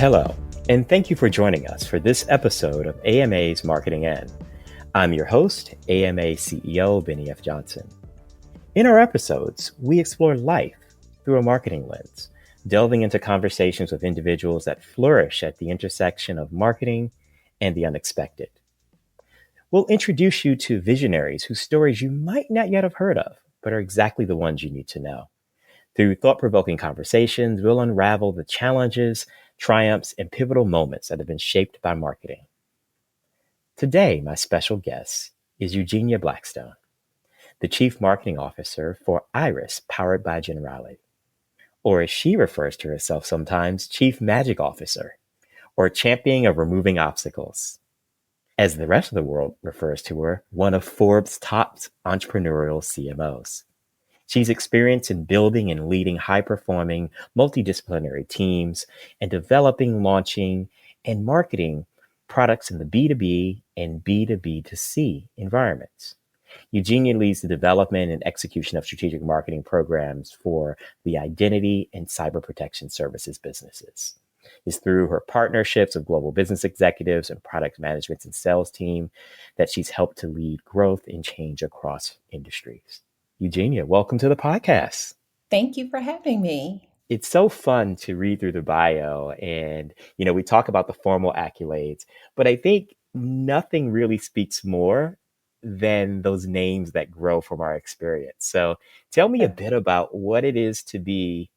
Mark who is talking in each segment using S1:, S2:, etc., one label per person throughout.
S1: Hello, and thank you for joining us for this episode of AMA's Marketing In. I'm your host, AMA CEO Bennie F Johnson. In our episodes, we explore life through a marketing lens, delving into conversations with individuals that flourish at the intersection of marketing and the unexpected. We'll introduce you to visionaries whose stories you might not yet have heard of, but are exactly the ones you need to know. Through thought-provoking conversations, we'll unravel the challenges, triumphs, and pivotal moments that have been shaped by marketing. Today, my special guest is Eugenia Blackstone, the Chief Marketing Officer for Iris, powered by Generali. Or as she refers to herself sometimes, Chief Magic Officer, or champion of removing obstacles. As the rest of the world refers to her, one of Forbes' top entrepreneurial CMOs. She's experienced in building and leading high-performing multidisciplinary teams and developing, launching, and marketing products in the B2B and B2B2C environments. Eugenia leads the development and execution of strategic marketing programs for the identity and cyber protection services businesses. It's through her partnerships with global business executives and product management and sales team that she's helped to lead growth and change across industries. Eugenia, welcome to the podcast.
S2: Thank you for having me.
S1: It's so fun to read through the bio and, we talk about the formal accolades, but I think nothing really speaks more than those names that grow from our experience. So tell me a bit about what it is to be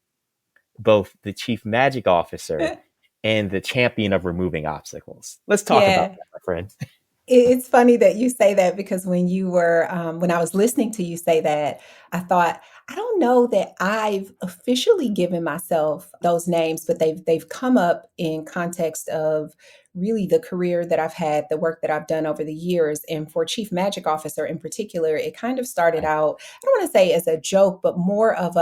S1: both the Chief Magic Officer and the champion of removing obstacles. Let's talk about that, my friend.
S2: It's funny that you say that because when I was listening to you say that, I thought, I don't know that I've officially given myself those names, but they've come up in context of really the career that I've had, the work that I've done over the years. And for Chief Magic Officer in particular, it kind of started
S1: Right.
S2: out, I don't want to say as a joke, but more of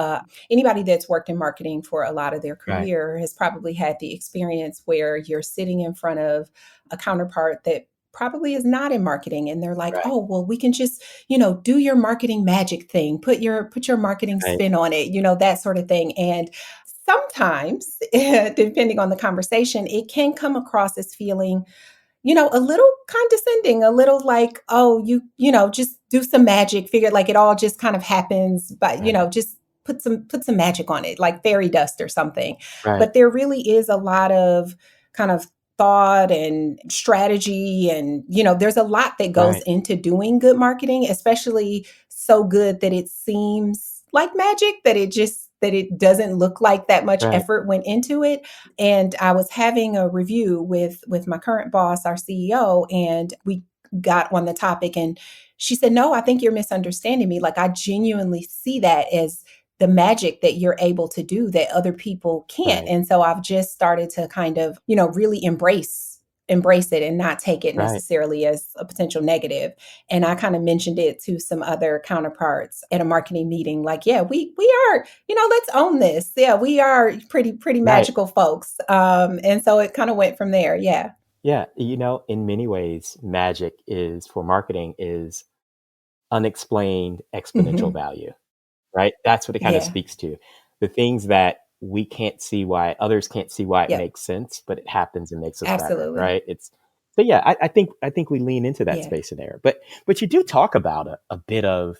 S2: anybody that's worked in marketing for a lot of their
S1: Right.
S2: career has probably had the experience where you're sitting in front of a counterpart that probably is not in marketing, and they're like,
S1: Right.
S2: oh, well, we can just do your marketing magic thing, put your marketing
S1: Right.
S2: spin on it, that sort of thing. And sometimes depending on the conversation, it can come across as feeling a little condescending, a little like, oh, just do some magic, figure like it all just kind of happens, but
S1: Right.
S2: just put some magic on it, like fairy dust or something.
S1: Right.
S2: But there really is a lot of kind of thought and strategy, and there's a lot that goes
S1: Right.
S2: into doing good marketing, especially so good that it seems like magic, that it doesn't look like that much
S1: Right.
S2: effort went into it. And I was having a review with my current boss, our CEO, and we got on the topic, and she said, "No, I think you're misunderstanding me. Like, I genuinely see that as the magic that you're able to do that other people can't."
S1: Right.
S2: And so I've just started to kind of, really embrace it and not take it
S1: Right.
S2: necessarily as a potential negative. And I kind of mentioned it to some other counterparts at a marketing meeting, like, yeah, we are, let's own this. Yeah, we are pretty
S1: Right.
S2: magical folks. And so it kind of went from there. Yeah.
S1: Yeah. In many ways, magic is for marketing is unexplained exponential
S2: Hmm.
S1: value, right? That's what it kind of
S2: Yeah.
S1: speaks to. The things that we can't see why others can't see why it
S2: Yep.
S1: makes sense, but it happens and makes us better,
S2: Absolutely.
S1: right? So yeah, I think we lean into that
S2: Yeah.
S1: space in there. But you do talk about a bit of,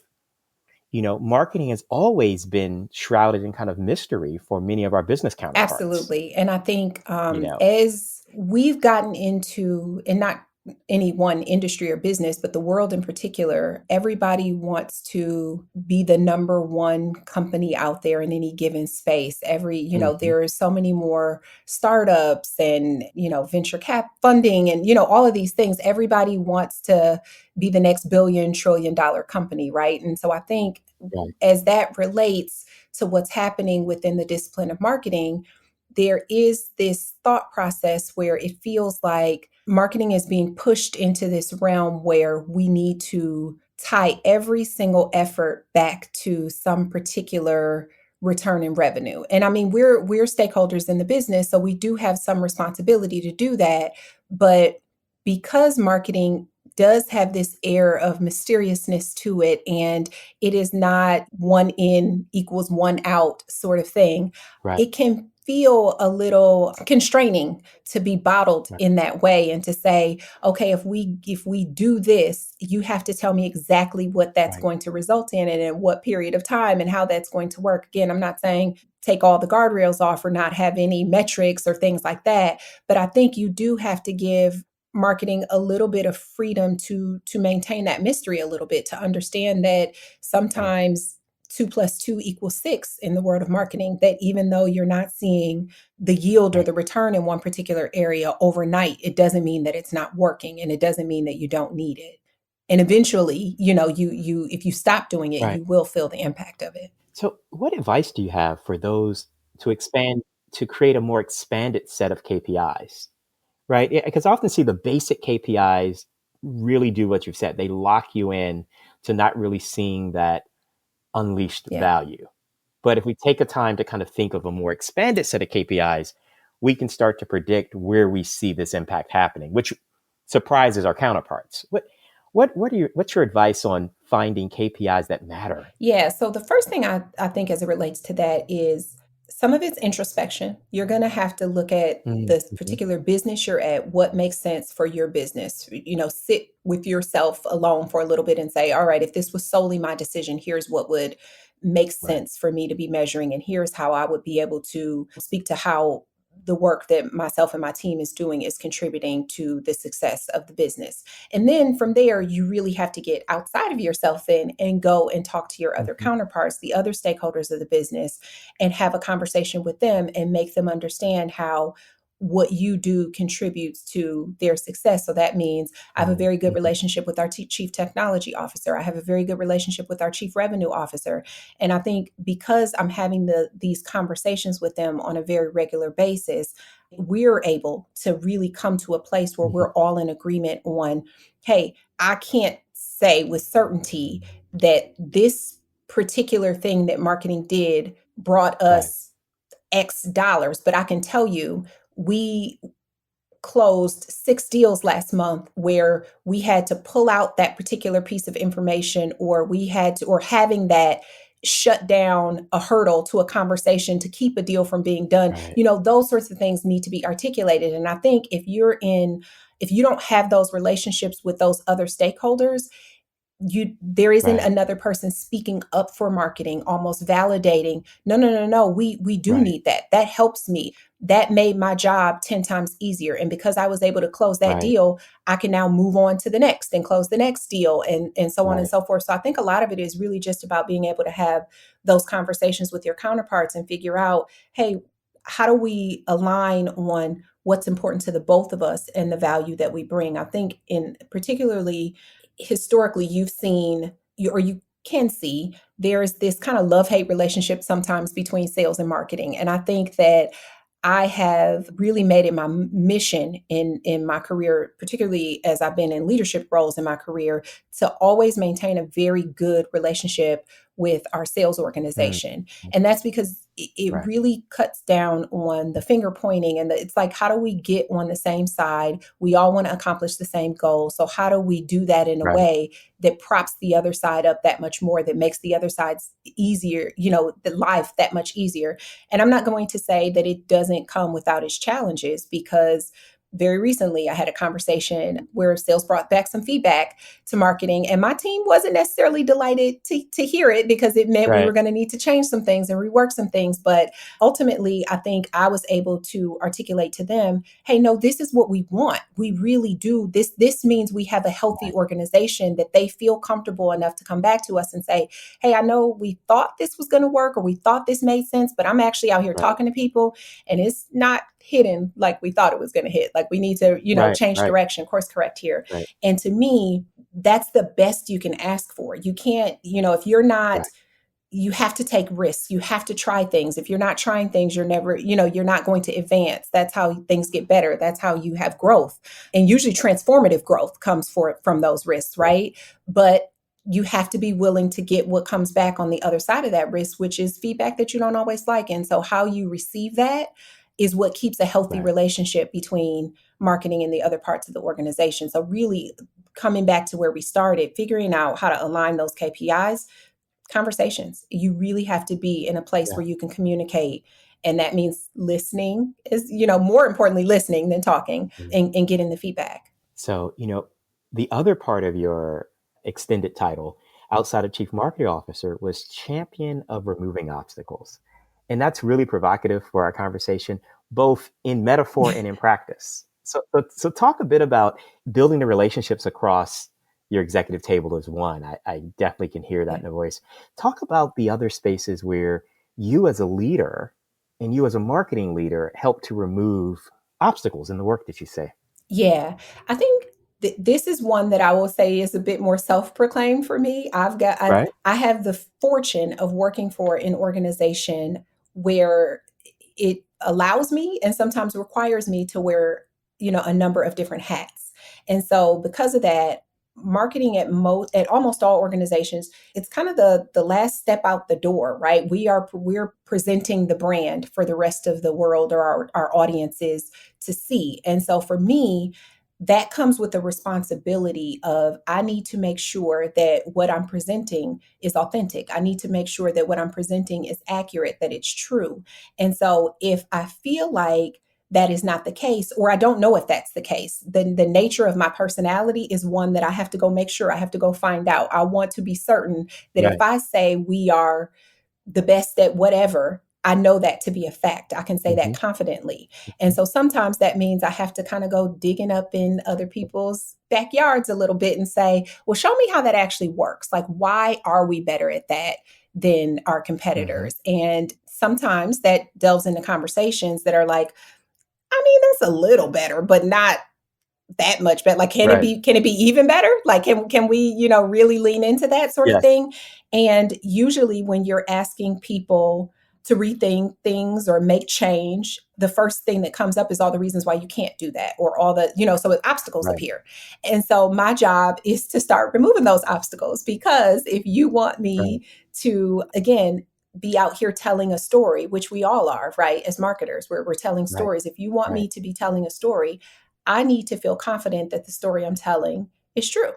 S1: marketing has always been shrouded in kind of mystery for many of our business counterparts.
S2: Absolutely. And I think
S1: You know,
S2: as we've gotten into, and not any one industry or business, but the world in particular, everybody wants to be the number one company out there in any given space.
S1: Mhm.
S2: There are so many more startups and, venture cap funding and, all of these things. Everybody wants to be the next billion, $1 trillion company, right? And so I think
S1: Right.
S2: as that relates to what's happening within the discipline of marketing, there is this thought process where it feels like marketing is being pushed into this realm where we need to tie every single effort back to some particular return in revenue. And I mean, we're stakeholders in the business, so we do have some responsibility to do that, but because marketing does have this air of mysteriousness to it, and it is not one in equals one out sort of thing.
S1: Right.
S2: It can feel a little constraining to be bottled
S1: Right.
S2: in that way and to say, okay, if we do this, you have to tell me exactly what that's
S1: Right.
S2: going to result in and in what period of time and how that's going to work. Again, I'm not saying take all the guardrails off or not have any metrics or things like that, but I think you do have to give marketing a little bit of freedom to maintain that mystery a little bit, to understand that
S1: Right.
S2: sometimes 2 + 2 = 6 in the world of marketing, that even though you're not seeing the yield or
S1: Right.
S2: the return in one particular area overnight, it doesn't mean that it's not working, and it doesn't mean that you don't need it. And eventually, you if you stop doing it,
S1: Right.
S2: you will feel the impact of it.
S1: So, what advice do you have for those to expand to create a more expanded set of KPIs? Right? Because I often see the basic KPIs really do what you've said. They lock you in to not really seeing that unleashed
S2: Yeah.
S1: value. But if we take a time to kind of think of a more expanded set of KPIs, we can start to predict where we see this impact happening, which surprises our counterparts. What's your advice on finding KPIs that matter?
S2: Yeah. So the first thing I think as it relates to that is some of it's introspection. You're going to have to look at the
S1: Mm-hmm.
S2: particular business you're at, what makes sense for your business. Sit with yourself alone for a little bit and say, all right, if this was solely my decision, here's what would make
S1: Right.
S2: sense for me to be measuring. And here's how I would be able to speak to how the work that myself and my team is doing is contributing to the success of the business. And then from there, you really have to get outside of yourself then and go and talk to your other
S1: Mm-hmm.
S2: counterparts, the other stakeholders of the business, and have a conversation with them and make them understand how what you do contributes to their success. So that means I have a very good
S1: Mm-hmm.
S2: relationship with our chief technology officer. I have a very good relationship with our chief revenue officer. And I think because I'm having these conversations with them on a very regular basis, we're able to really come to a place where
S1: Mm-hmm.
S2: we're all in agreement on, hey, I can't say with certainty that this particular thing that marketing did brought
S1: Right.
S2: us X dollars, but I can tell you we closed 6 deals last month where we had to pull out that particular piece of information, or we had to, or having that shut down a hurdle to a conversation to keep a deal from being done.
S1: Right.
S2: Those sorts of things need to be articulated. And I think if you don't have those relationships with those other stakeholders, there isn't
S1: Right.
S2: another person speaking up for marketing, almost validating, no, we do
S1: Right.
S2: need that helps me, that made my job 10 times easier, and because I was able to close that
S1: Right.
S2: deal, I can now move on to the next and close the next deal, and so on and
S1: Right.
S2: so forth. So I think a lot of it is really just about being able to have those conversations with your counterparts and figure out, hey, how do we align on what's important to the both of us and the value that we bring. I think in particularly historically you've seen or you can see there's this kind of love-hate relationship sometimes between sales and marketing. And I think that I have really made it my mission in my career, particularly as I've been in leadership roles in my career, to always maintain a very good relationship with our sales
S1: Mm.
S2: organization. And that's because it
S1: Right.
S2: really cuts down on the finger pointing, and it's like, how do we get on the same side? We all want to accomplish the same goal. So how do we do that in a
S1: Right.
S2: way that props the other side up that much more, that makes the other side's easier, the life that much easier? And I'm not going to say that it doesn't come without its challenges, because very recently I had a conversation where sales brought back some feedback to marketing, and my team wasn't necessarily delighted to hear it, because it meant we were
S1: Right.
S2: going to need to change some things and rework some things. But ultimately, I think I was able to articulate to them, hey, no, this is what we want. We really do. This means we have a healthy
S1: Right.
S2: organization that they feel comfortable enough to come back to us and say, hey, I know we thought this was going to work, or we thought this made sense, but I'm actually out here
S1: Right.
S2: talking to people and it's not hitting like we thought it was going to hit. Like, we need to,
S1: Right.
S2: change
S1: Right.
S2: direction, course correct here.
S1: Right.
S2: And to me, that's the best you can ask for. You can't, if you're not,
S1: Right.
S2: you have to take risks. You have to try things. If you're not trying things, you're never, you're not going to advance. That's how things get better. That's how you have growth. And usually transformative growth comes from those risks,
S1: Right.
S2: right? But you have to be willing to get what comes back on the other side of that risk, which is feedback that you don't always like. And so how you receive that is what keeps a healthy
S1: Right.
S2: relationship between marketing and the other parts of the organization. So really coming back to where we started, figuring out how to align those KPIs, conversations. You really have to be in a place
S1: Yeah.
S2: where you can communicate. And that means listening is, more importantly, listening than talking,
S1: Mm.
S2: and getting the feedback.
S1: So, the other part of your extended title outside of Chief Marketing Officer was Champion of Removing Obstacles. And that's really provocative for our conversation, both in metaphor and in practice. So talk a bit about building the relationships across your executive table as one. I definitely can hear that
S2: Yeah.
S1: in the voice. Talk about the other spaces where you as a leader and you as a marketing leader help to remove obstacles in the work that you say.
S2: Yeah, I think this is one that I will say is a bit more self-proclaimed for me.
S1: Right.
S2: I have the fortune of working for an organization where it allows me and sometimes requires me to wear, a number of different hats. And so because of that, marketing at almost all organizations, it's kind of the last step out the door, right? We're presenting the brand for the rest of the world or our audiences to see. And so for me, that comes with the responsibility of I need to make sure that what I'm presenting is authentic. I need to make sure that what I'm presenting is accurate, that it's true. And so if I feel like that is not the case, or I don't know if that's the case, then the nature of my personality is one that I have to go make sure, I have to go find out. I want to be certain that if
S1: Right.
S2: I say we are the best at whatever, I know that to be a fact. I can say that
S1: Hmm.
S2: confidently. And so sometimes that means I have to kind of go digging up in other people's backyards a little bit and say, well, show me how that actually works. Like, why are we better at that than our
S1: Hmm.
S2: competitors? And sometimes that delves into conversations that are like, I mean, that's a little better, but not that much better. Like,
S1: Right.
S2: can it be even better? Like, can we, really lean into that sort of
S1: Yes.
S2: thing? And usually when you're asking people to rethink things or make change, the first thing that comes up is all the reasons why you can't do that, or all the, so obstacles
S1: Right.
S2: appear. And so my job is to start removing those obstacles, because if you want
S1: Right.
S2: me to, again, be out here telling a story, which we all are, right? As marketers, we're telling
S1: Right.
S2: stories. If you want
S1: Right.
S2: me to be telling a story, I need to feel confident that the story I'm telling is true.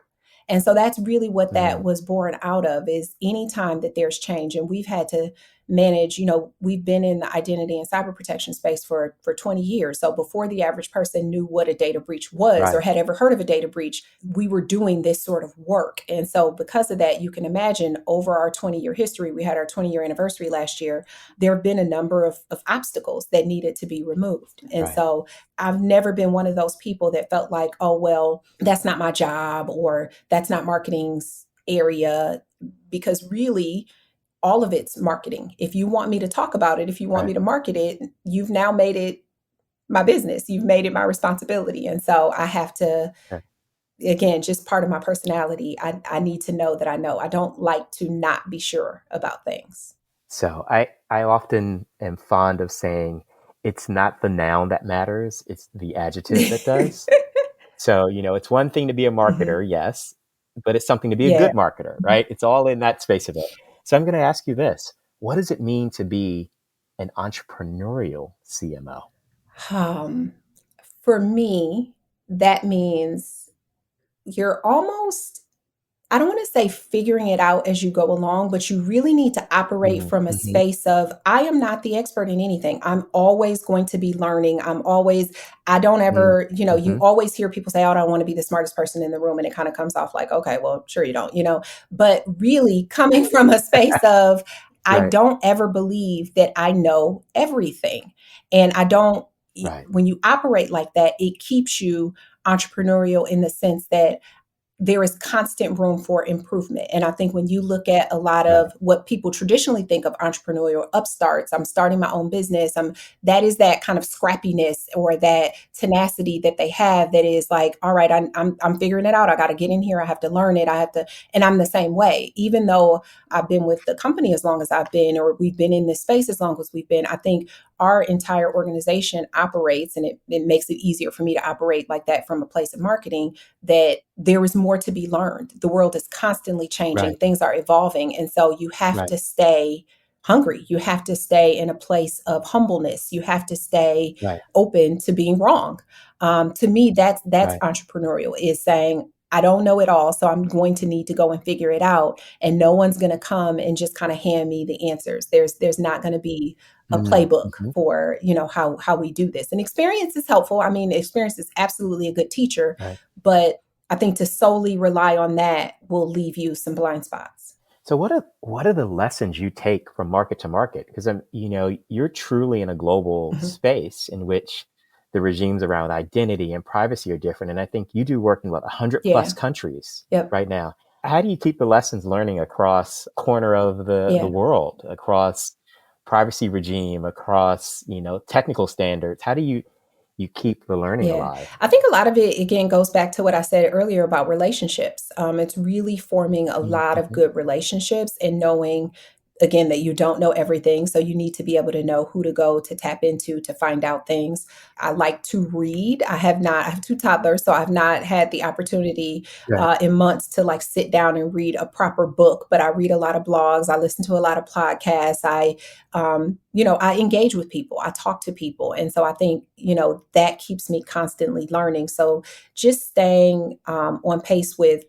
S2: And so that's really what that
S1: Mm.
S2: was born out of, is anytime that there's change. And we've had to manage, we've been in the identity and cyber protection space for 20 years. So before the average person knew what a data breach was or
S1: Right.
S2: had ever heard of a data breach, we were doing this sort of work. And so because of that, you can imagine over our 20-year history, we had our 20-year anniversary last year, there have been a number of obstacles that needed to be removed. And
S1: Right.
S2: so I've never been one of those people that felt like, oh, well, that's not my job, or that's not marketing's area, because really all of it's marketing. If you want me to talk about it, if you want me
S1: Right.
S2: to market it, you've now made it my business. You've made it my responsibility. And so I have to,
S1: Right.
S2: again, just part of my personality, I need to know that I know. I don't like to not be sure about things.
S1: So I often am fond of saying it's not the noun that matters, it's the adjective that does. So, it's one thing to be a
S2: Mhm.
S1: marketer, yes, but it's something to be a
S2: Yeah.
S1: good marketer, right? It's all in that space of it. So I'm going to ask you this. What does it mean to be an entrepreneurial CMO?
S2: Um, for me, that means you're almost, I don't want to say figuring it out as you go along, but you really need to operate from a
S1: Mm-hmm.
S2: space of, I am not the expert in anything. I'm always going to be learning. I don't ever, you
S1: Mm-hmm.
S2: always hear people say, oh, I don't want to be the smartest person in the room. And it kind of comes off like, okay, well, sure you don't, but really coming from a space of, I
S1: Right.
S2: don't ever believe that I know everything. And I don't,
S1: Right.
S2: when you operate like that, it keeps you entrepreneurial in the sense that there is constant room for improvement. And I think when you look at a lot
S1: Right.
S2: of what people traditionally think of entrepreneurial upstarts, I'm starting my own business. That is that kind of scrappiness or that tenacity that they have. That is like, all right, I'm figuring it out. I got to get in here. I have to learn it. I have to, and I'm the same way. Even though I've been with the company as long as I've been, or we've been in this space as long as we've been, I think our entire organization operates, and it makes it easier for me to operate like that from a place of marketing, that there is more to be learned. The world is constantly changing,
S1: Right.
S2: things are evolving. And so you have
S1: Right.
S2: to stay hungry. You have to stay in a place of humbleness. You have to stay
S1: Right.
S2: open to being wrong. To me, that's
S1: Right.
S2: entrepreneurial, is saying, I don't know it all, so I'm going to need to go and figure it out. And no one's going to come and just kind of hand me the answers. There's not going to be a playbook
S1: Mm-hmm.
S2: for, how we do this. And experience is helpful. I mean, experience is absolutely a good teacher,
S1: Right.
S2: but I think to solely rely on that will leave you some blind spots.
S1: So what are the lessons you take from market to market? Because you're truly in a global
S2: Mhm.
S1: space in which the regimes around identity and privacy are different. And I think you do work in 100 plus
S2: Yeah.
S1: countries
S2: Yep.
S1: right now. How do you keep the lessons learning across corner of the
S2: Yeah.
S1: world, across privacy regime, across, technical standards? How do you keep the learning
S2: Yeah.
S1: alive?
S2: I think a lot of it, again, goes back to what I said earlier about relationships. It's really forming a lot of
S1: Mm-hmm.
S2: good relationships and knowing, again, that you don't know everything. So you need to be able to know who to go to tap into to find out things. I like to read. I have two toddlers, so I've not had the opportunity
S1: Right.
S2: in months to like sit down and read a proper book, but I read a lot of blogs. I listen to a lot of podcasts. I engage with people, I talk to people. And so I think, that keeps me constantly learning. So just staying on pace with,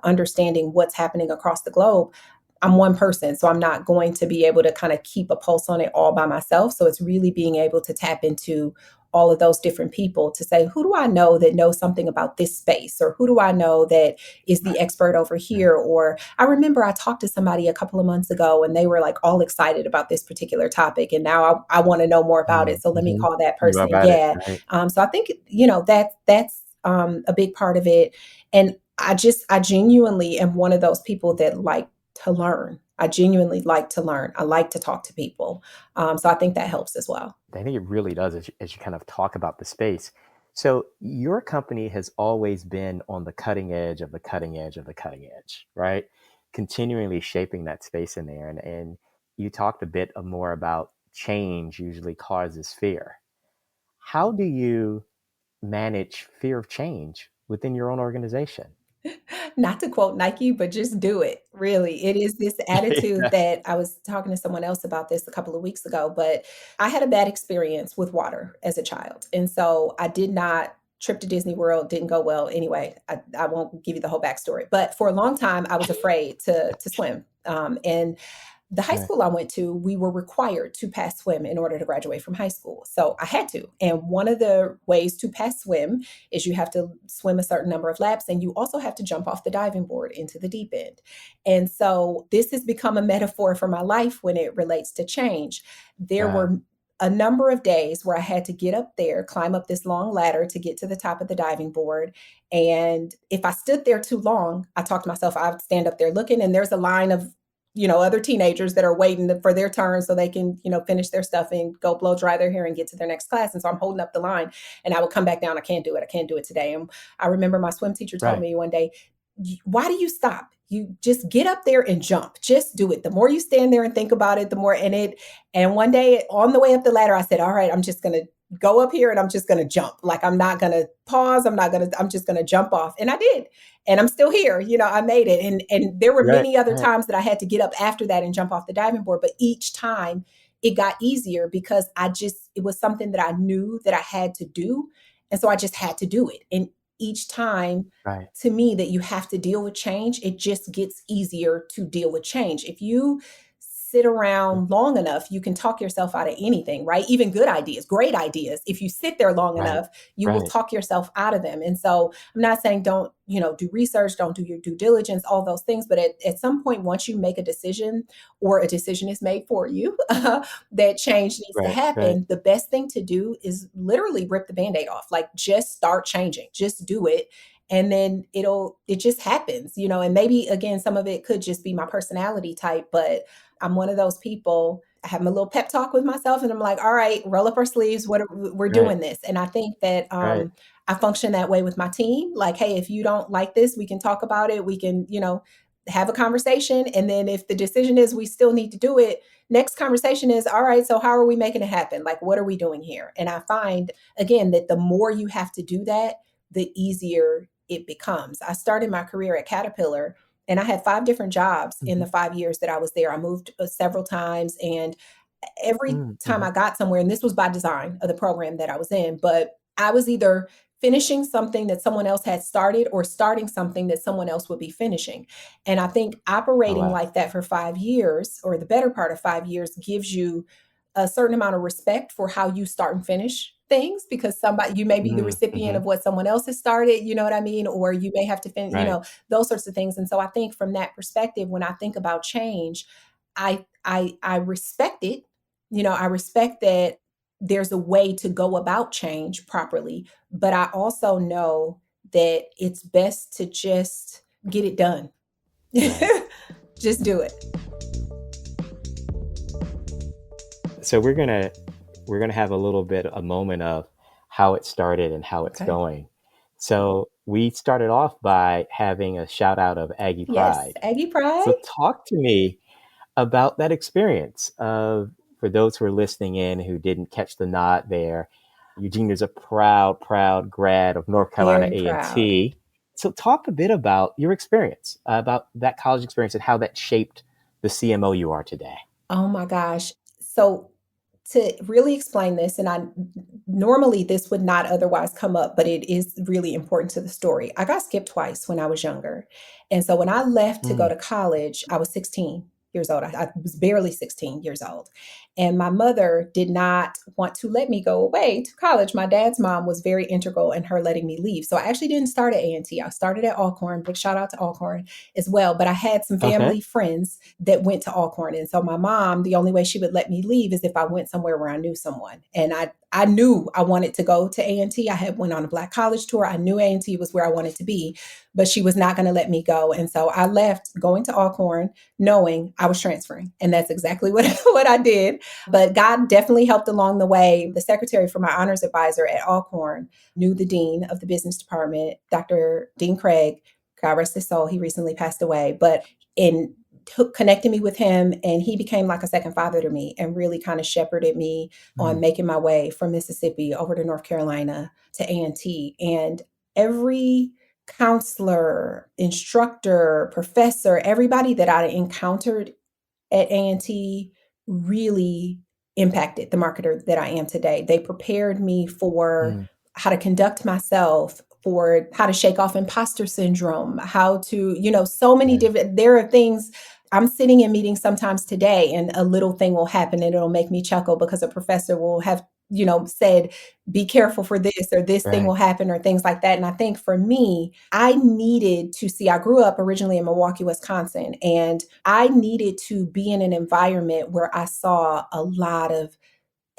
S2: understanding what's happening across the globe. I'm one person, so I'm not going to be able to kind of keep a pulse on it all by myself. So it's really being able to tap into all of those different people to say, who do I know that knows something about this space? Or who do I know that is the expert over
S1: Right.
S2: here? Or I remember I talked to somebody a couple of months ago and they were like all excited about this particular topic. And now I want to know more about it. So let me
S1: Mm-hmm.
S2: call that
S1: You know
S2: person.
S1: about it,
S2: Yeah.
S1: right?
S2: So I think, that's a big part of it. And I genuinely am one of those people that like to learn. I genuinely like to learn. I like to talk to people. So I think that helps as well.
S1: I think it really does as you kind of talk about the space. So your company has always been on the cutting edge of the cutting edge of the cutting edge, right? Continually shaping that space in there. And you talked a bit more about change usually causes fear. How do you manage fear of change within your own organization?
S2: Not to quote Nike, but just do it. Really. It is this attitude
S1: Yeah.
S2: that I was talking to someone else about this a couple of weeks ago, but I had a bad experience with water as a child. And so I did not trip to Disney World, didn't go well. Anyway, I won't give you the whole backstory, but for a long time I was afraid to swim. And the high
S1: Right.
S2: school I went to, we were required to pass swim in order to graduate from high school. So I had to. And one of the ways to pass swim is you have to swim a certain number of laps and you also have to jump off the diving board into the deep end. And so this has become a metaphor for my life when it relates to change. There
S1: Yeah.
S2: were a number of days where I had to get up there, climb up this long ladder to get to the top of the diving board. And if I stood there too long, I talked to myself, I would stand up there looking, and there's a line of other teenagers that are waiting for their turn so they can, finish their stuff and go blow dry their hair and get to their next class. And so I'm holding up the line and I would come back down. I can't do it. I can't do it today. And I remember my swim teacher told
S1: Right.
S2: me one day, why do you stop? You just get up there and jump. Just do it. The more you stand there and think about it, the more and one day on the way up the ladder, I said, all right, I'm just going to go up here and I'm just going to jump. Like I'm not going to pause. I'm just going to jump off. And I did. And I'm still here. I made it. And there were
S1: Right.
S2: many other
S1: Right.
S2: times that I had to get up after that and jump off the diving board. But each time it got easier because it was something that I knew that I had to do. And so I just had to do it. And each time,
S1: Right.
S2: to me, that you have to deal with change, it just gets easier to deal with change. If you sit around long enough, you can talk yourself out of anything, right? Even good ideas, great ideas. If you sit there long
S1: Right.
S2: enough, you will
S1: Right.
S2: talk yourself out of them. And so I'm not saying don't, do research, don't do your due diligence, all those things. But at some point, once you make a decision or a decision is made for you that change needs to
S1: Right. Right.
S2: happen, the best thing to do is literally rip the band-aid off. Like just start changing, just do it. And then it just happens, and maybe again, some of it could just be my personality type, but I'm one of those people. I have my little pep talk with myself and I'm like, all right, roll up our sleeves. We're
S1: Right.
S2: doing this. And I think that
S1: Right.
S2: I function that way with my team. Like, hey, if you don't like this, we can talk about it. We can, have a conversation. And then if the decision is we still need to do it, next conversation is, all right, so how are we making it happen? Like, what are we doing here? And I find, again, that the more you have to do that, the easier it becomes. I started my career at Caterpillar And I had 5 different jobs in
S1: Mhm.
S2: the 5 years that I was there. I moved several times, and every
S1: Mm,
S2: time I
S1: mhm.
S2: got somewhere, and this was by design of the program that I was in, but I was either finishing something that someone else had started or starting something that someone else would be finishing. And I think
S1: Oh,
S2: operating
S1: wow.
S2: like that for 5 years, or the better part of 5 years, gives you a certain amount of respect for how you start and finish things, because somebody, you may be the
S1: Mm,
S2: recipient of
S1: mhm.
S2: what someone else has started, you know what I mean? Or you may have to finish,
S1: Right.
S2: those sorts of things. And so I think from that perspective, when I think about change, I respect it. I respect that there's a way to go about change properly, but I also know that it's best to just get it done.
S1: Right.
S2: Just do it.
S1: So we're gonna have a little bit a moment of how it started and how it's
S2: Okay.
S1: going. So we started off by having a shout out of Aggie
S2: Yes,
S1: Pride.
S2: Aggie
S1: So
S2: Pride.
S1: talk to me about that experience of, for those who are listening in who didn't catch the nod there, Eugenia's a proud, proud grad of North Carolina
S2: Very proud.
S1: A&T. So talk a bit about your experience, about that college experience and how that shaped the CMO you are today.
S2: Oh my gosh. So to really explain this, and I normally this would not otherwise come up, but it is really important to the story. I got skipped twice when I was younger. And so when I left to go
S1: Mm,
S2: to college, I was 16 years old. I was barely 16 years old. And my mother did not want to let me go away to college. My dad's mom was very integral in her letting me leave. So I actually didn't start at A&T. I started at Alcorn. Big shout out to Alcorn as well. But I had some
S1: okay.
S2: family friends that went to Alcorn. And so my mom, the only way she would let me leave is if I went somewhere where I knew someone. And I knew I wanted to go to A&T. I had went on a Black college tour. I knew A&T was where I wanted to be, but she was not going to let me go. And so I left going to Alcorn knowing I was transferring. And that's exactly what I did. But God definitely helped along the way. The secretary for my honors advisor at Alcorn knew the dean of the business department, Dr. Dean Craig. God rest his soul. He recently passed away. But in connected me with him, and he became like a second father to me and really kind of shepherded me on
S1: Mm,
S2: making my way from Mississippi over to North Carolina to A&T. And every counselor, instructor, professor, everybody that I encountered at A&T really impacted the marketer that I am today. They prepared me for
S1: mm,
S2: how to conduct myself, for how to shake off imposter syndrome, how to, so many
S1: right,
S2: different, there are things. I'm sitting in meetings sometimes today and a little thing will happen and it'll make me chuckle because a professor will have, said, be careful for this, or this thing will
S1: right.
S2: happen, or things like that. And I think for me, I needed to see, I grew up originally in Milwaukee, Wisconsin, and I needed to be in an environment where I saw a lot of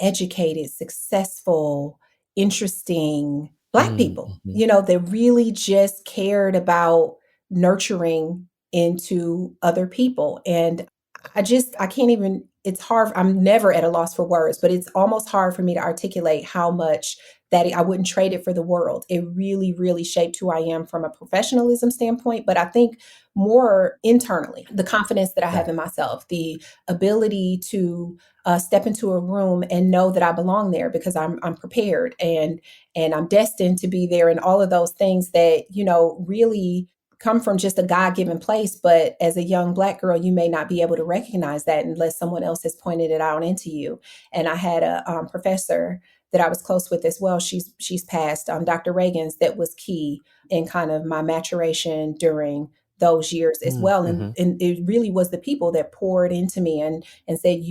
S2: educated, successful, interesting Black
S1: Mm,
S2: people,
S1: mhm.
S2: that really just cared about nurturing into other people. And I can't even, it's hard. I'm never at a loss for words, but it's almost hard for me to articulate how much that I wouldn't trade it for the world. It really, really shaped who I am from a professionalism standpoint. But I think more internally, the confidence that I have
S1: Right,
S2: in myself, the ability to step into a room and know that I belong there because I'm prepared and I'm destined to be there, and all of those things that really come from just a God-given place. But as a young Black girl, you may not be able to recognize that unless someone else has pointed it out into you. And I had a professor that I was close with as well. She's passed, Dr. Reagan's, that was key in kind of my maturation during those years as
S1: mm,
S2: well. And,
S1: mhm.
S2: and it really was the people that poured into me and said,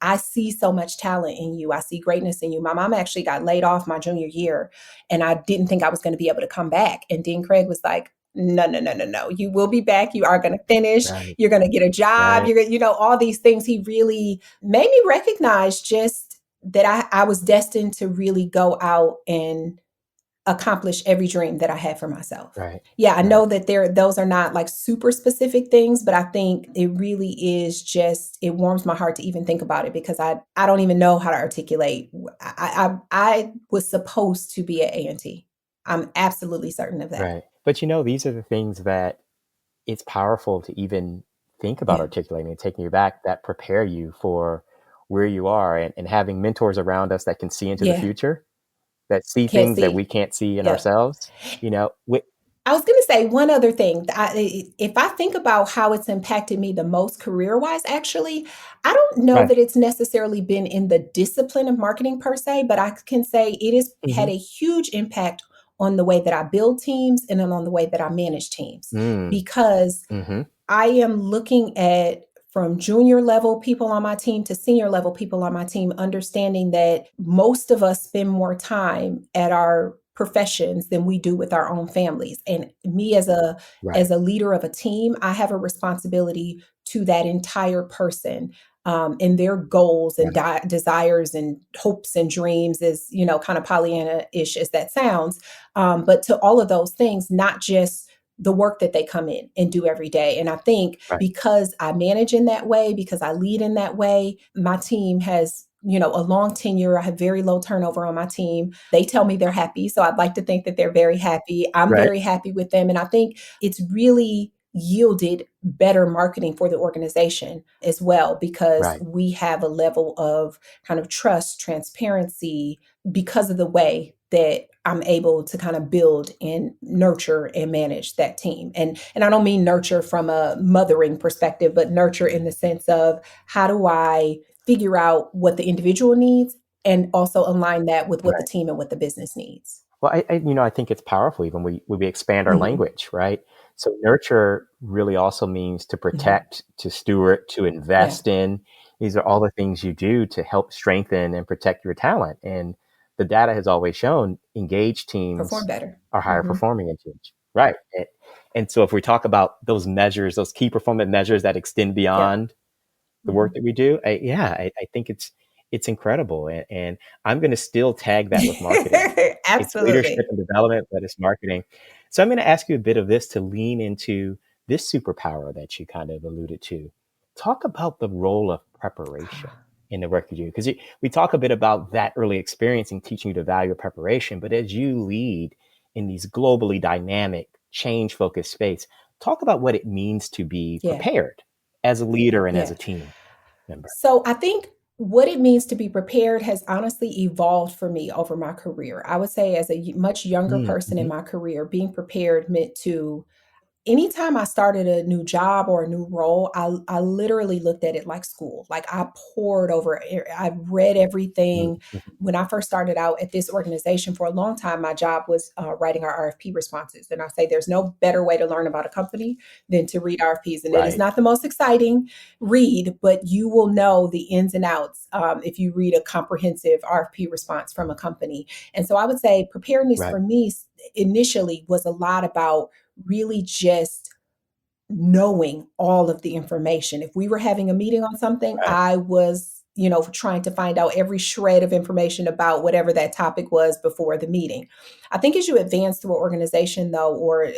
S2: I see so much talent in you. I see greatness in you. My mom actually got laid off my junior year, and I didn't think I was going to be able to come back. And Dean Craig was like, no, no, no, no, no. You will be back. You are going to finish.
S1: Right,
S2: You're going to get a job.
S1: right,
S2: You're going to, all these things. He really made me recognize just that I was destined to really go out and accomplish every dream that I had for myself.
S1: right,
S2: Yeah, I
S1: right,
S2: know that those are not like super specific things, but I think it really is just, it warms my heart to even think about it, because I don't even know how to articulate. I was supposed to be at A&T. I'm absolutely certain of that.
S1: right. But these are the things that it's powerful to even think about
S2: Yeah.
S1: articulating and taking you back, that prepare you for where you are, and having mentors around us that can see into the
S2: Yeah.
S1: future, that see
S2: Can't
S1: things that
S2: see.
S1: we can't see in
S2: Yep.
S1: ourselves. You know,
S2: I was going to say one other thing. If I think about how it's impacted me the most career wise, actually, I don't know
S1: Right.
S2: that it's necessarily been in the discipline of marketing per se, but I can say it has had
S1: Hmm.
S2: a huge impact on the way that I build teams and then on the way that I manage teams.
S1: Mm.
S2: Because
S1: Hmm.
S2: I am looking at from junior level people on my team to senior level people on my team, understanding that most of us spend more time at our professions than we do with our own families. And me
S1: Right.
S2: as a leader of a team, I have a responsibility to that entire person. And their goals and
S1: Right.
S2: desires and hopes and dreams, is kind of Pollyanna-ish as that sounds, but to all of those things, not just the work that they come in and do every day. And I think
S1: Right.
S2: because I manage in that way, because I lead in that way, my team has, a long tenure. I have very low turnover on my team. They tell me they're happy. So I'd like to think that they're very happy. I'm
S1: Right.
S2: very happy with them. And I think it's really yielded better marketing for the organization as well, because
S1: Right.
S2: we have a level of kind of trust, transparency, because of the way that I'm able to kind of build and nurture and manage that team. And I don't mean nurture from a mothering perspective, but nurture in the sense of how do I figure out what the individual needs and also align that with what the
S1: Right.
S2: team and what the business needs.
S1: Well, I think it's powerful even when we expand our
S2: Mhm.
S1: language, right? So nurture really also means to
S2: Mhm.
S1: protect, to steward, to
S2: Yeah,
S1: invest in. These are all the things you do to help strengthen and protect your talent. And the data has always shown engaged
S2: perform
S1: teams
S2: better.
S1: are higher
S2: Mhm.
S1: performing in teams. Right. And so if we talk about those measures, those key performance measures that extend
S2: Yep.
S1: beyond the work
S2: Mhm.
S1: that we do, I think it's incredible. And I'm going to still tag that with marketing. It's leadership
S2: Absolutely.
S1: and development, but it's marketing. So I'm going to ask you a bit of this to lean into this superpower that you kind of alluded to. Talk about the role of preparation in the work you do, because we talk a bit about that early experience and teaching you the value of preparation. But as you lead in these globally dynamic, change focused space, talk about what it means to be
S2: Yeah.
S1: prepared as a leader and as
S2: Yeah.
S1: a team member.
S2: So I think what it means to be prepared has honestly evolved for me over my career. I would say as a much younger person in
S1: Mm-hmm.
S2: my career, being prepared meant to anytime I started a new job or a new role, I literally looked at it like school. Like I poured over it. I read everything.
S1: Mm-hmm.
S2: When I first started out at this organization for a long time, my job was writing our RFP responses. And I say there's no better way to learn about a company than to read RFPs. And it is
S1: Right.
S2: not the most exciting read, but you will know the ins and outs if you read a comprehensive RFP response from a company. And so I would say preparedness
S1: Right.
S2: for me initially was a lot about really just knowing all of the information. If we were having a meeting on something,
S1: Right.
S2: I was, trying to find out every shred of information about whatever that topic was before the meeting. I think as you advance through an organization, though, or,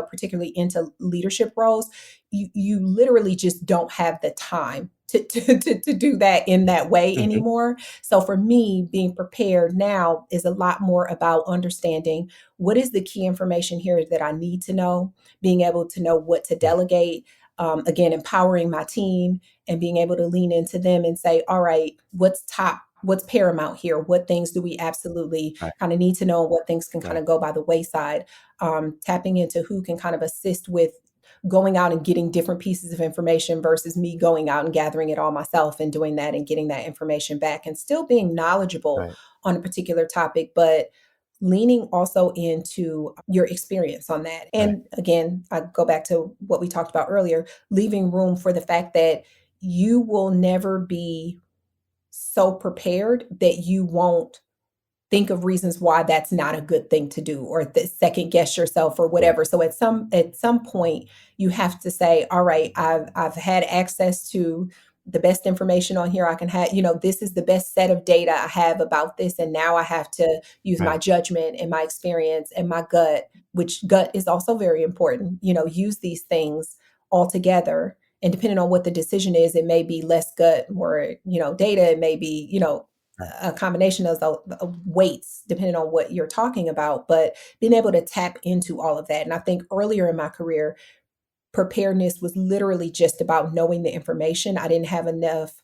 S2: particularly into leadership roles, you literally just don't have the time to do that in that way
S1: Mm-hmm.
S2: anymore. So for me, being prepared now is a lot more about understanding what is the key information here that I need to know, being able to know what to
S1: Right.
S2: delegate, again, empowering my team and being able to lean into them and say, all right, what's top? What's paramount here? What things do we absolutely
S1: Right.
S2: kind of need to know? And what things can kind
S1: Right.
S2: of go by the wayside? Tapping into who can kind of assist with going out and getting different pieces of information versus me going out and gathering it all myself and doing that and getting that information back and still being knowledgeable
S1: Right.
S2: on a particular topic, but leaning also into your experience on that.
S1: Right.
S2: And again, I go back to what we talked about earlier, leaving room for the fact that you will never be so prepared that you won't think of reasons why that's not a good thing to do or second guess yourself or
S1: Right.
S2: whatever. So at some point you have to say, all right, I've had access to the best information on here I can have, this is the best set of data I have about this. And now I have to use my
S1: Right.
S2: judgment and my experience and my gut, which gut is also very important, use these things all together. And depending on what the decision is, it may be less gut, more, data, it may be,
S1: Right.
S2: a combination of those weights depending on what you're talking about, but being able to tap into all of that. And I think earlier in my career, preparedness was literally just about knowing the information. I didn't have enough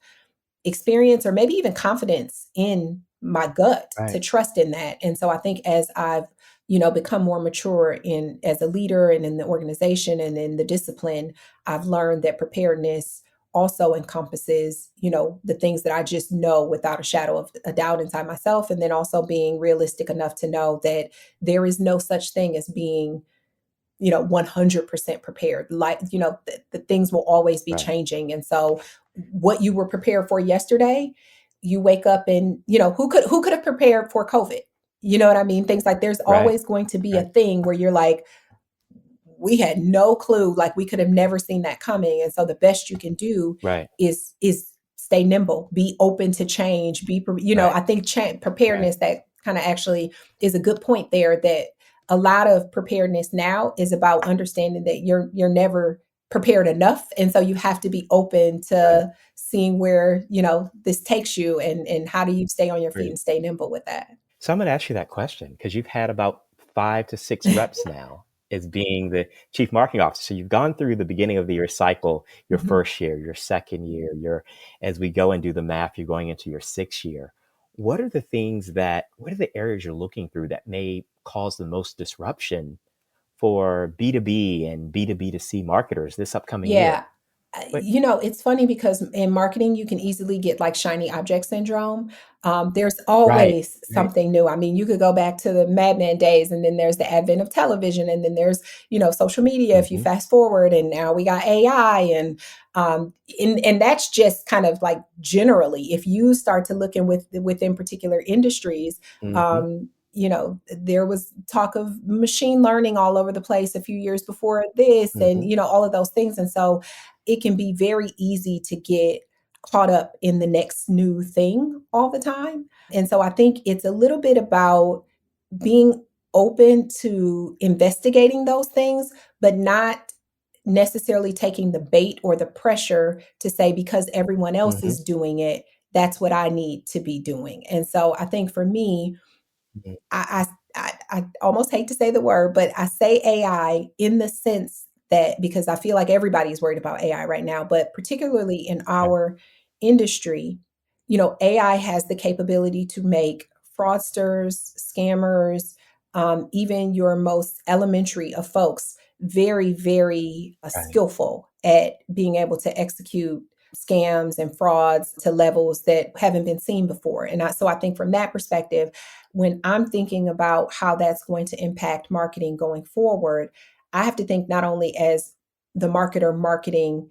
S2: experience or maybe even confidence in my gut to
S1: Right.
S2: trust in that. And so I think as I've become more mature in as a leader and in the organization and in the discipline, I've learned that preparedness also encompasses, the things that I just know without a shadow of a doubt inside myself. And then also being realistic enough to know that there is no such thing as being 100% prepared. Like, the things will always be
S1: Right.
S2: changing. And so what you were prepared for yesterday, you wake up and, who could have prepared for COVID? You know what I mean? Things like there's
S1: Right.
S2: always going to be a
S1: Right.
S2: thing where you're like, we had no clue, like we could have never seen that coming. And so the best you can do
S1: Right.
S2: is stay nimble, be open to change,
S1: Right.
S2: I think
S1: Right.
S2: preparedness, that kind of actually is a good point there, that a lot of preparedness now is about understanding that you're never prepared enough. And so you have to be open
S1: Right.
S2: to seeing where, this takes you, and how do you stay on your feet
S1: Great.
S2: and stay nimble with that.
S1: So I'm going to ask you that question because you've had about 5 to 6 reps now as being the chief marketing officer. So you've gone through the beginning of the year cycle, your
S2: Mhm.
S1: first year, your second year, as we go and do the math, you're going into your 6th year. What are the areas you're looking through that may cause the most disruption for B2B and B2B2C marketers this upcoming
S2: Yeah.
S1: year? What?
S2: It's funny because in marketing, you can easily get like shiny object syndrome. There's
S1: Right.
S2: always
S1: Right.
S2: something new. I mean, you could go back to the Madman days, and then there's the advent of television, and then there's, social media if you
S1: Mm-hmm.
S2: fast forward, and now we got AI. And that's just kind of like generally, if you start to look within particular industries,
S1: Mm-hmm.
S2: there was talk of machine learning all over the place a few years before this, and,
S1: Mm-hmm.
S2: all of those things. And so it can be very easy to get caught up in the next new thing all the time. And so I think it's a little bit about being open to investigating those things, but not necessarily taking the bait or the pressure to say, because everyone else
S1: Mm-hmm.
S2: is doing it, that's what I need to be doing. And so I think for me, I almost hate to say the word, but I say AI in the sense that, because I feel like everybody is worried about AI right now, but particularly in
S1: Right.
S2: our industry, AI has the capability to make fraudsters, scammers, even your most elementary of folks very, very
S1: Right.
S2: skillful at being able to execute scams and frauds to levels that haven't been seen before. So I think from that perspective, when I'm thinking about how that's going to impact marketing going forward, I have to think not only as the marketer marketing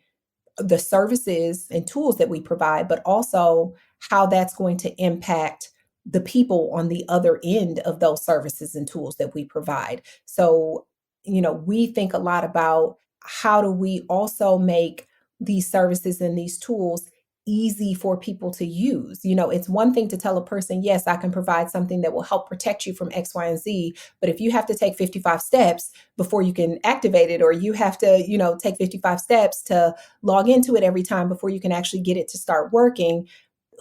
S2: the services and tools that we provide, but also how that's going to impact the people on the other end of those services and tools that we provide. So, we think a lot about how do we also make these services and these tools easy for people to use. It's one thing to tell a person, yes, I can provide something that will help protect you from X, Y, and Z. But if you have to take 55 steps before you can activate it, or you have to, take 55 steps to log into it every time before you can actually get it to start working,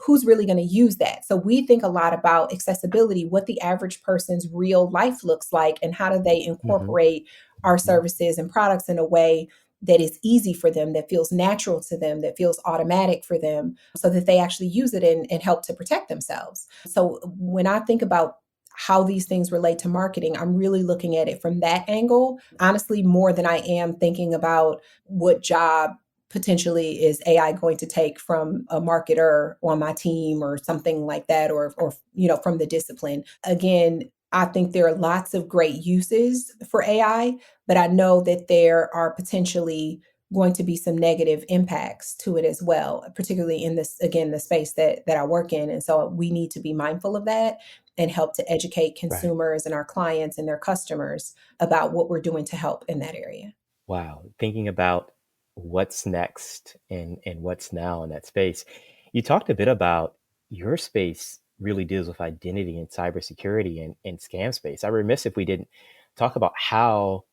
S2: who's really going to use that? So we think a lot about accessibility, what the average person's real life looks like, and how do they
S1: Mm-hmm.
S2: incorporate our
S1: Mm-hmm.
S2: services and products in a way that is easy for them, that feels natural to them, that feels automatic for them, so that they actually use it and help to protect themselves. So when I think about how these things relate to marketing, I'm really looking at it from that angle, honestly, more than I am thinking about what job potentially is AI going to take from a marketer on my team or something like that, or from the discipline. Again, I think there are lots of great uses for AI, but I know that there are potentially going to be some negative impacts to it as well, particularly in this, again, the space that I work in. And so we need to be mindful of that and help to educate
S1: Right.
S2: consumers and our clients and their customers about what we're doing to help in that area.
S1: Wow. Thinking about what's next and what's now in that space. You talked a bit about your space really deals with identity and cybersecurity and scam space. I remiss if we didn't talk about how,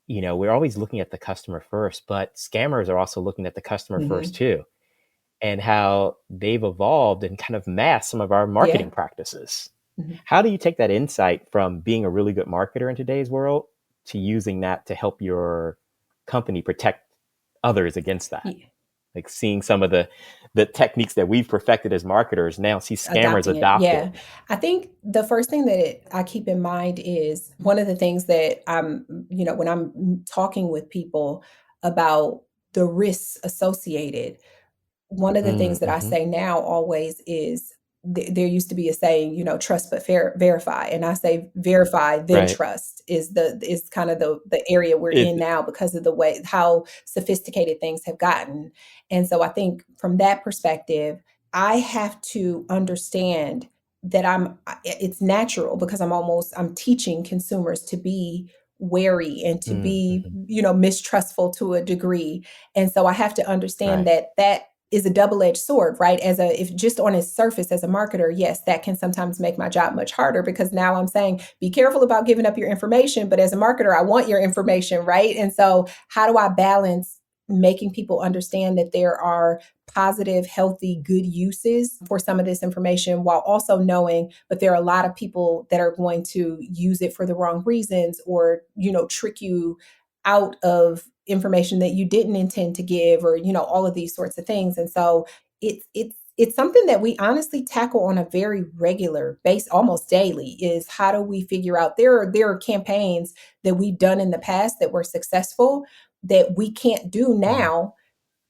S1: we're always looking at the customer first, but scammers are also looking at the customer first
S2: Hmm.
S1: too, and how they've evolved and kind of masked some of our
S2: Yeah.
S1: marketing practices.
S2: Mhm.
S1: How do you take that insight from being a really good marketer in today's world to using that to help your company protect others against that?
S2: Yeah.
S1: like seeing some of the techniques that we've perfected as marketers, now see scammers
S2: Adopting it.
S1: adopt
S2: Yeah.
S1: it.
S2: I think the first thing that I keep in mind is one of the things that when I'm talking with people about the risks associated, one of the things that I
S1: Mm-hmm.
S2: say now always is there used to be a saying, trust but verify, and I say verify then
S1: Right.
S2: trust is kind of the area we're
S1: It,
S2: in now because of the way how sophisticated things have gotten. And so I think from that perspective, I have to understand that it's natural because I'm teaching consumers to be wary and to be,
S1: mm-hmm.
S2: mistrustful to a degree. And so I have to understand
S1: Right.
S2: that is a double-edged sword, right? If just on its surface as a marketer, yes, that can sometimes make my job much harder because now I'm saying, be careful about giving up your information. But as a marketer, I want your information, right? And so how do I balance making people understand that there are positive, healthy, good uses for some of this information while also knowing, but there are a lot of people that are going to use it for the wrong reasons or, trick you out of information that you didn't intend to give or all of these sorts of things. And so it's something that we honestly tackle on a very regular base, almost daily, is how do we figure out there are campaigns that we've done in the past that were successful that we can't do
S1: Mm.
S2: now.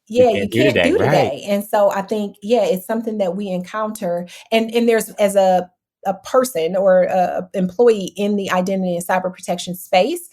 S1: We
S2: Yeah, you
S1: can't do
S2: can't
S1: today.
S2: do
S1: Right.
S2: today. And so I think, yeah, it's something that we encounter. And there's as a person or a employee in the identity and cyber protection space,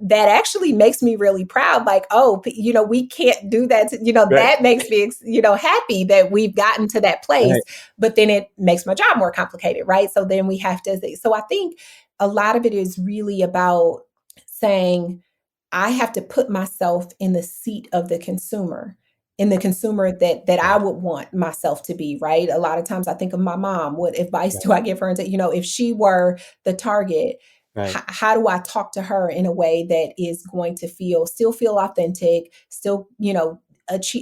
S2: that actually makes me really proud. Like, oh, we can't do that.
S1: Right.
S2: That makes me, happy that we've gotten to that place.
S1: Right.
S2: But then it makes my job more complicated, right? So then we have to. So I think a lot of it is really about saying, I have to put myself in the seat of the consumer, in the consumer that I
S1: Yeah.
S2: would want myself to be, right? A lot of times I think of my mom. What advice
S1: Right.
S2: do I give her? And if she were the target,
S1: Right.
S2: how do I talk to her in a way that is going to still feel authentic, still,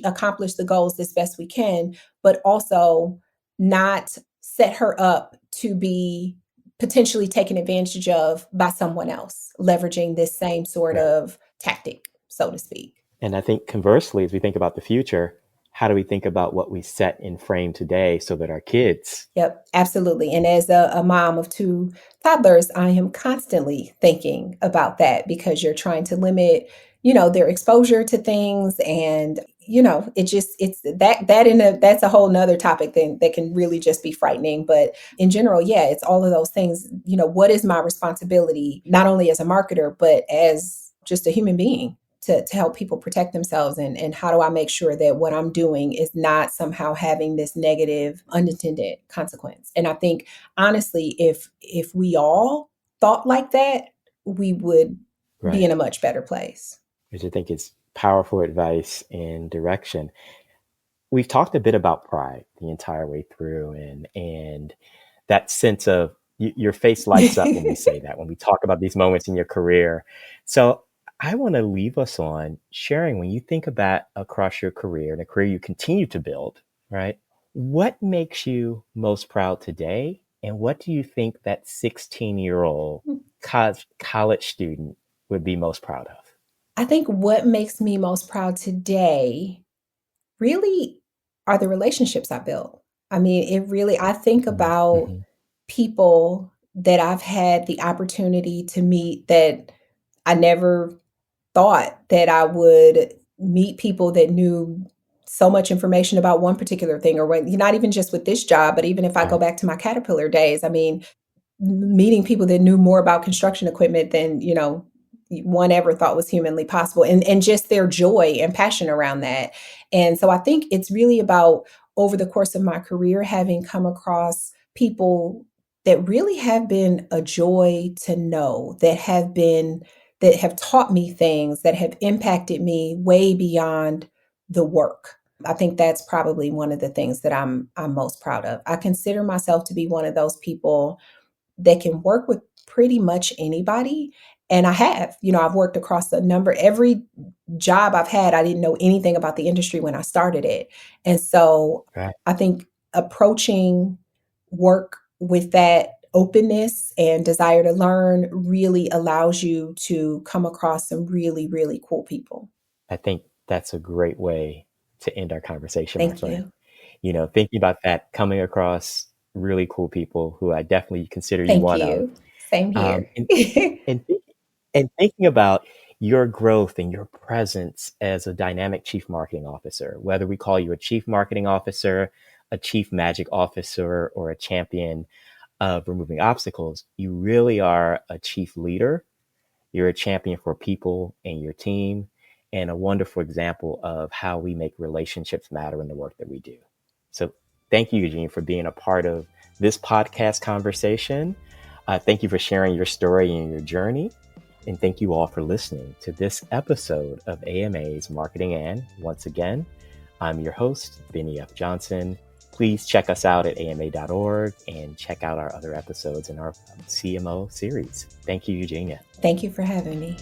S2: accomplish the goals as best we can, but also not set her up to be potentially taken advantage of by someone else, leveraging this same sort
S1: Right.
S2: of tactic, so to speak.
S1: And I think conversely, as we think about the future, how do we think about what we set in frame today so that our kids,
S2: Yep, absolutely. And as a mom of two toddlers, I am constantly thinking about that because you're trying to limit, their exposure to things. And, it's that's a whole nother topic thing that can really just be frightening. But in general, yeah, it's all of those things. What is my responsibility, not only as a marketer, but as just a human being? To help people protect themselves, and how do I make sure that what I'm doing is not somehow having this negative unintended consequence. And I think honestly, if we all thought like that, we would be in
S1: right,
S2: a much better place.
S1: which I think is powerful advice and direction. We've talked a bit about pride the entire way through, and that sense of your face lights up when we say that, when we talk about these moments in your career. So I want to leave us on sharing, when you think about across your career and a career you continue to build, right? What makes you most proud today? And what do you think that 16-year-old college student would be most proud of?
S2: I think what makes me most proud today really are the relationships I built. I mean, I think about
S1: Mm-hmm.
S2: people that I've had the opportunity to meet that I never thought that I would meet people that knew so much information about one particular thing, or when not even just with this job, but even if I go
S1: Right.
S2: back to my Caterpillar days, I mean, meeting people that knew more about construction equipment than, one ever thought was humanly possible, and just their joy and passion around that. And so I think it's really about, over the course of my career, having come across people that really have been a joy to know, that have taught me things, that have impacted me way beyond the work. I think that's probably one of the things that I'm most proud of. I consider myself to be one of those people that can work with pretty much anybody. And I have, I've worked across every job I've had, I didn't know anything about the industry when I started it. And so
S1: Right.
S2: I think approaching work with that openness and desire to learn really allows you to come across some really, really cool people.
S1: I think that's a great way. to end our conversation, my
S2: Thank
S1: friend.
S2: you.
S1: Thinking about that, coming across really cool people who I definitely consider you
S2: Thank
S1: one of.
S2: you. Same
S1: Um,
S2: here.
S1: and, and, think- and thinking about your growth and your presence as a dynamic chief marketing officer, whether we call you a chief marketing officer, a chief magic officer, or a champion of removing obstacles, you really are a chief leader. You're a champion for people and your team, and a wonderful example of how we make relationships matter in the work that we do. So thank you, Eugene, for being a part of this podcast conversation. Thank you for sharing your story and your journey. And thank you all for listening to this episode of AMA's Marketing And. Once again, I'm your host, Bennie F Johnson. Please check us out at ama.org and check out our other episodes in our CMO series. Thank you, Eugenia.
S2: Thank you for having me.